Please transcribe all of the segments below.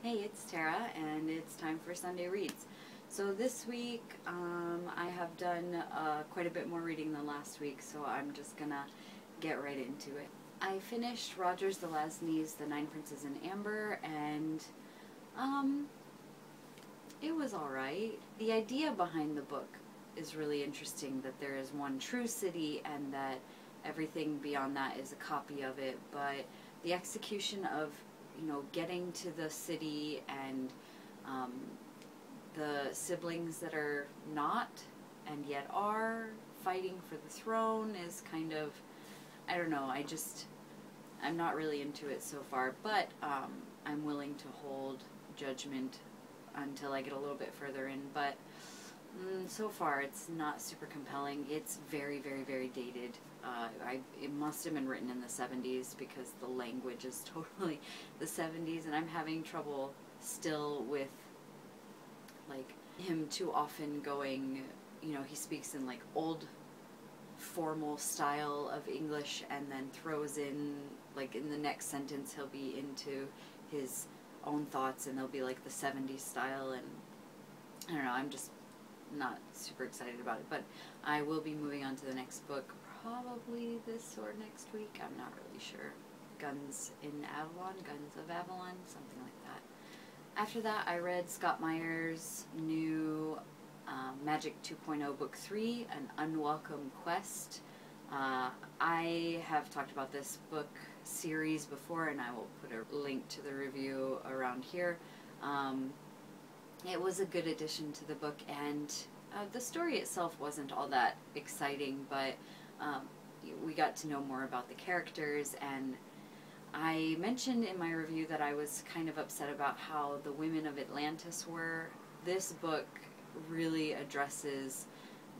Hey, it's Tara, and it's time for Sunday Reads. So this week, I have done quite a bit more reading than last week, so I'm just gonna get right into it. I finished Roger Zelazny's The Nine Princes in Amber, and it was alright. The idea behind the book is really interesting, that there is one true city and that everything beyond that is a copy of it, but the execution of getting to the city and the siblings that are not and yet are fighting for the throne is kind of, I don't know, I'm not really into it so far, but I'm willing to hold judgment until I get a little bit further in, but so far it's not super compelling. It's very, very, very dated. It must have been written in the 70s because the language is totally the 70s, and I'm having trouble still with like him too often going, he speaks in like old formal style of English and then throws in, like in the next sentence he'll be into his own thoughts and they'll be like the 70s style, and I don't know, I'm just not super excited about it, but I will be moving on to the next book probably this or next week. I'm not really sure. Guns of Avalon, something like that. After that, I read Scott Meyer's new Magic 2.0 Book 3, An Unwelcome Quest. I have talked about this book series before, and I will put a link to the review around here. It was a good addition to the book, and the story itself wasn't all that exciting, but we got to know more about the characters, and I mentioned in my review that I was kind of upset about how the women of Atlantis were. This book really addresses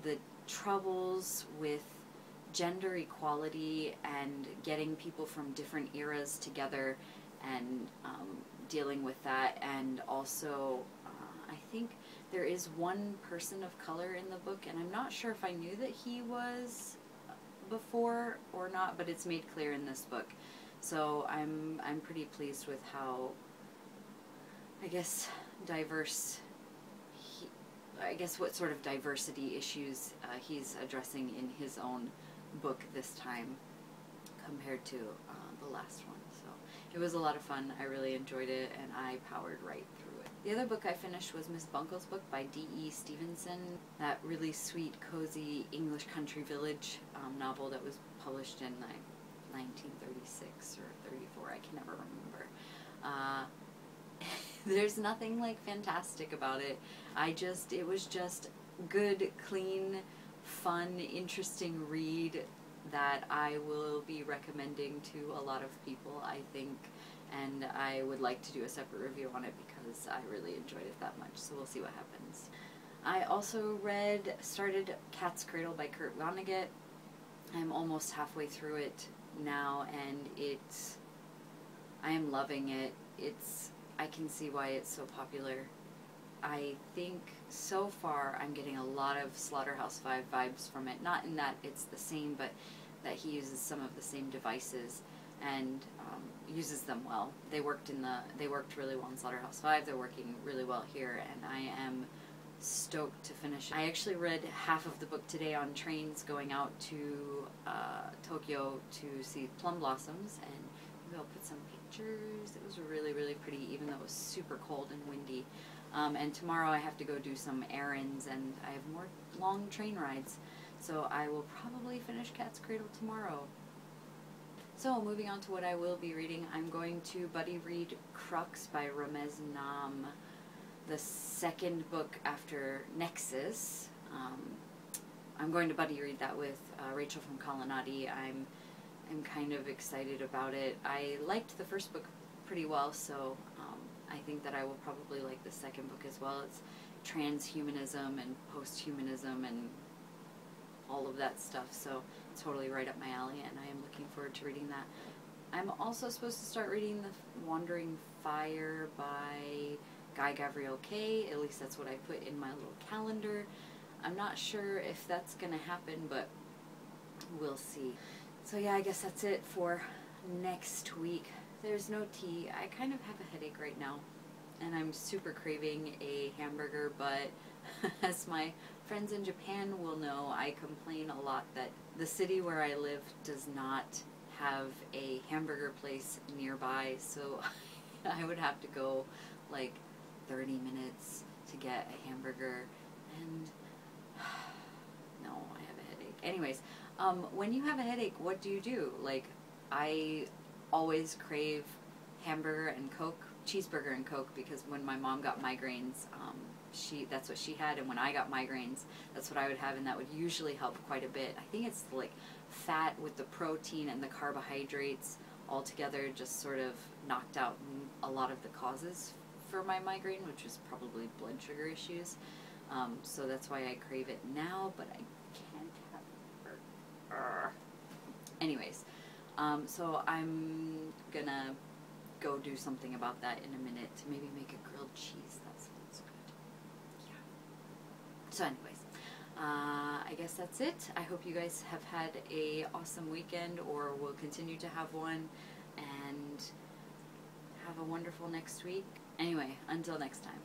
the troubles with gender equality and getting people from different eras together and dealing with that, and also I think there is one person of color in the book, and I'm not sure if I knew that he was before or not, but it's made clear in this book. So I'm pretty pleased with how, I guess, diverse, what sort of diversity issues he's addressing in his own book this time compared to the last one. So it was a lot of fun. I really enjoyed it, and I powered right through it. The other book I finished was Miss Buncle's book by D.E. Stevenson, that really sweet, cozy English country village novel that was published in 1936 or 34, I can never remember. There's nothing like fantastic about it. It was just good, clean, fun, interesting read that I will be recommending to a lot of people, I think, and I would like to do a separate review on it because I really enjoyed it that much, so we'll see what happens. I also started Cat's Cradle by Kurt Vonnegut. I'm almost halfway through it now, and I am loving it. I can see why it's so popular. I think so far I'm getting a lot of Slaughterhouse-Five vibes from it. Not in that it's the same, but that he uses some of the same devices and uses them well. They worked really well in Slaughterhouse-Five. They're working really well here, and I am stoked to finish it. I actually read half of the book today on trains going out to Tokyo to see plum blossoms, and maybe I'll put some pictures. It was really, really pretty, even though it was super cold and windy. And tomorrow I have to go do some errands, and I have more long train rides, so I will probably finish Cat's Cradle tomorrow. So moving on to what I will be reading, I'm going to buddy read Crux by Ramez Nam, the second book after Nexus. I'm going to buddy read that with Rachel from Colonnati. I'm kind of excited about it. I liked the first book pretty well, so I think that I will probably like the second book as well. It's transhumanism and posthumanism and all of that stuff, so it's totally right up my alley, and I am looking forward to reading that. I'm also supposed to start reading The Wandering Fire by Guy Gavriel Kay. At least that's what I put in my little calendar. I'm not sure if that's going to happen, but we'll see. So yeah, I guess that's it for next week. There's no tea. I kind of have a headache right now. and I'm super craving a hamburger, but as my friends in Japan will know, I complain a lot that the city where I live does not have a hamburger place nearby, so I would have to go like 30 minutes to get a hamburger, and no, I have a headache. Anyways, when you have a headache, what do you do? Like, I always crave hamburger and Coke, cheeseburger and Coke, because when my mom got migraines, that's what she had, and when I got migraines, that's what I would have, and that would usually help quite a bit. I think it's like fat with the protein and the carbohydrates all together just sort of knocked out a lot of the causes for my migraine, which was probably blood sugar issues. So that's why I crave it now, but I can't have it. Anyways, so I'm gonna go do something about that in a minute. Maybe make a grilled cheese. That sounds good. Yeah. So anyways, I guess that's it. I hope you guys have had a awesome weekend, or will continue to have one, and have a wonderful next week. Anyway, until next time.